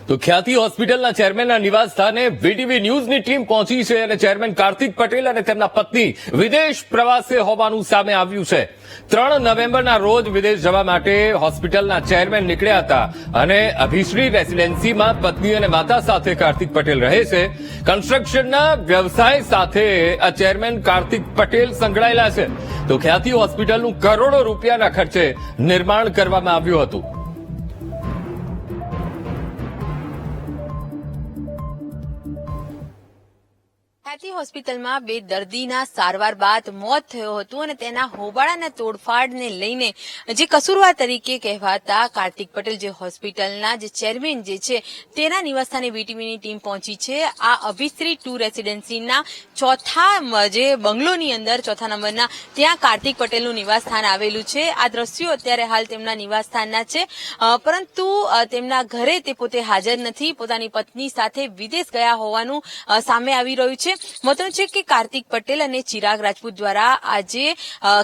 તો ખ્યાતિ હોસ્પિટલના ચેરમેનના નિવાસ સ્થાને વીટીવી ન્યૂઝની ટીમ પહોંચી છે અને ચેરમેન કાર્તિક પટેલ અને તેમના પત્ની વિદેશ પ્રવાસે હોવાનું સામે આવ્યું છે। 3 નવેમ્બરના રોજ વિદેશ જવા માટે હોસ્પિટલના ચેરમેન નીકળ્યા હતા અને અભિશ્રી રેસિડેન્સીમાં પત્ની અને માતા સાથે કાર્તિક પટેલ રહે છે। કન્સ્ટ્રક્શનના વ્યવસાય સાથે આ ચેરમેન કાર્તિક પટેલ સંકળાયેલા છે। તો ખ્યાતિ હોસ્પિટલનું કરોડો રૂપિયાના ખર્ચે નિર્માણ કરવામાં આવ્યું હતું। ખ્યાતિ હોસ્પિટલમાં બે દર્દીના સારવાર બાદ મોત થયું હતું અને તેના હોબાળાના તોડફાડને લઈને જે કસૂરવાર તરીકે કહેવાતા કાર્તિક પટેલ જે હોસ્પિટલના જે ચેરમેન જે છે તેના નિવાસસ્થાને વીટીવીની ટીમ પહોંચી છે। આ અભિશ્રી 2 રેસિડેન્સીના ચોથા જે બંગલોની અંદર ચોથા નંબરના ત્યાં કાર્તિક પટેલનું નિવાસસ્થાન આવેલું છે। આ દ્રશ્યો અત્યારે હાલ તેમના નિવાસસ્થાનના છે, પરંતુ તેમના ઘરે તે પોતે હાજર નથી, પોતાની પત્ની સાથે વિદેશ ગયા હોવાનું સામે આવી રહ્યું છે। મહત્વનું છે કે કાર્તિક પટેલ અને ચિરાગ રાજપૂત દ્વારા આજે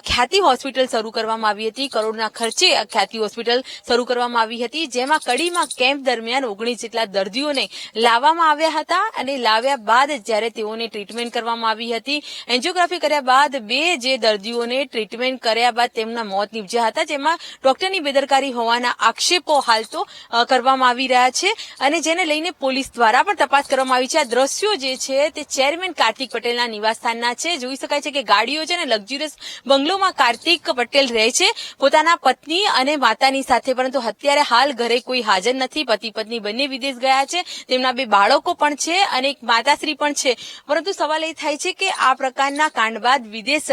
ખ્યાતિ હોસ્પિટલ શરૂ કરવામાં આવી હતી। કરોડના ખર્ચે ખ્યાતિ હોસ્પિટલ શરૂ કરવામાં આવી હતી, જેમાં કડીમાં કેમ્પ દરમિયાન 19 જેટલા દર્દીઓને લાવવામાં આવ્યા હતા અને લાવ્યા બાદ જ્યારે તેઓને ટ્રીટમેન્ટ કરવામાં આવી હતી, એન્જિયોગ્રાફી કર્યા બાદ બે જે દર્દીઓને ટ્રીટમેન્ટ કર્યા બાદ તેમના મોત નીપજ્યા હતા, જેમાં ડોક્ટરની બેદરકારી હોવાના આક્ષેપો હાલ તો કરવામાં આવી રહ્યા છે અને જેને લઈને પોલીસ દ્વારા પણ તપાસ કરવામાં આવી છે। આ દ્રશ્યો જે છે તે ચેરમેન કાર્તિક પટેલના નિવાસસ્થાનના છે। જોઈ શકાય છે કે ગાડીઓ છે ને લક્ઝુરિયસ બંગલોમાં કાર્તિક પટેલ રહે છે પોતાના પત્ની અને માતાની સાથે, પરંતુ અત્યારે હાલ ઘરે કોઈ હાજર નથી। પતિ પત્ની બંને વિદેશ ગયા છે, તેમના બે બાળકો પણ છે અને એક માતાશ્રી પણ છે, પરંતુ સવાલ એ થાય છે કે આ પ્રકારના કાંડ બાદ વિદેશ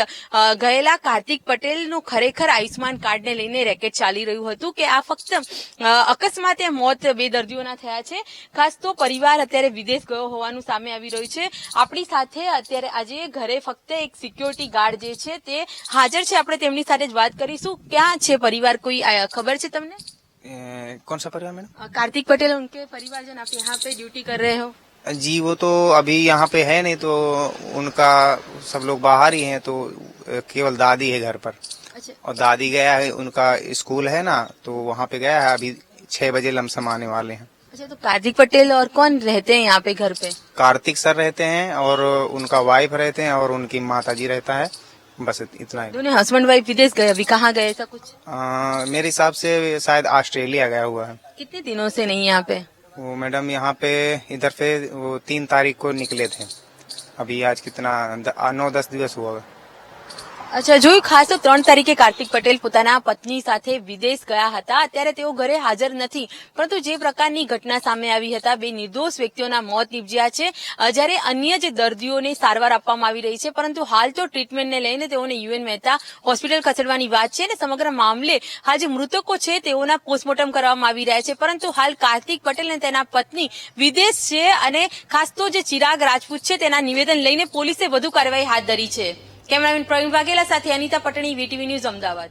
ગયેલા કાર્તિક પટેલનું ખરેખર આયુષ્માન કાર્ડને લઈને રેકેટ ચાલી રહ્યું હતું કે આ ફક્ત અકસ્માતે મોત બે દર્દીઓના થયા છે। ખાસ તો પરિવાર અત્યારે વિદેશ ગયો હોવાનું સામે આવી રહ્યું છે। આપણી સાથે અત્યારે આજે ઘરે ફક્ત એક સિક્યોરિટી ગાર્ડ જે છે તે હાજર છે, આપણે તેમની સાથે જ વાત કરીશું। ક્યાં છે પરિવાર, કોઈ ખબર છે તમને? कौन सा परिवार मैडम? कार्तिक पटेल उनके परिवारजन आप यहाँ पे ड्यूटी कर रहे हो? जी वो तो अभी यहाँ पे है नहीं, तो उनका सब लोग बाहर ही हैं, तो केवल दादी है घर पर। अच्छा, और दादी गया है, उनका स्कूल है ना, तो वहाँ पे गया है। अभी 6 बजे लमसम आने वाले हैं। अच्छा, तो कार्तिक पटेल और कौन रहते हैं यहाँ पे घर पे? कार्तिक सर रहते हैं और उनका वाइफ रहते हैं और उनकी माता जी रहता है, बस इतना ही। दोनों हस्बैंड वाइफ विदेश गए, अभी कहाँ गए ऐसा कुछ? मेरे हिसाब से शायद ऑस्ट्रेलिया गया हुआ है। कितने दिनों से नहीं यहाँ पे? वो मैडम यहाँ पे इधर पे वो 3 तारीख को निकले थे, अभी आज कितना 9-10 દિવસ हुआ। અચ્છા, જોયું ખાસ તો 3 તારીખે કાર્તિક પટેલ પોતાના પત્ની સાથે વિદેશ ગયા હતા, અત્યારે તેઓ ઘરે હાજર નથી, પરંતુ જે પ્રકારની ઘટના સામે આવી હતા, બે નિર્દોષ વ્યક્તિઓના મોત નીપજ્યા છે, જ્યારે અન્ય જે દર્દીઓને સારવાર આપવામાં આવી રહી છે, પરંતુ હાલ તો ટ્રીટમેન્ટને લઈને તેઓને યુએન મહેતા હોસ્પિટલ ખસેડવાની વાત છે અને સમગ્ર મામલે હાલ જે મૃતકો છે તેઓના પોસ્ટમોર્ટમ કરવામાં આવી રહ્યા છે, પરંતુ હાલ કાર્તિક પટેલ અને તેના પત્ની વિદેશ છે અને ખાસ તો જે ચિરાગ રાજપૂત છે તેના નિવેદન લઈને પોલીસે વધુ કાર્યવાહી હાથ ધરી છે। કેમેરામેન પ્રવીણ વાઘેલા સાથે અનિતા પટણી, વીટીવી ન્યૂઝ, અમદાવાદ।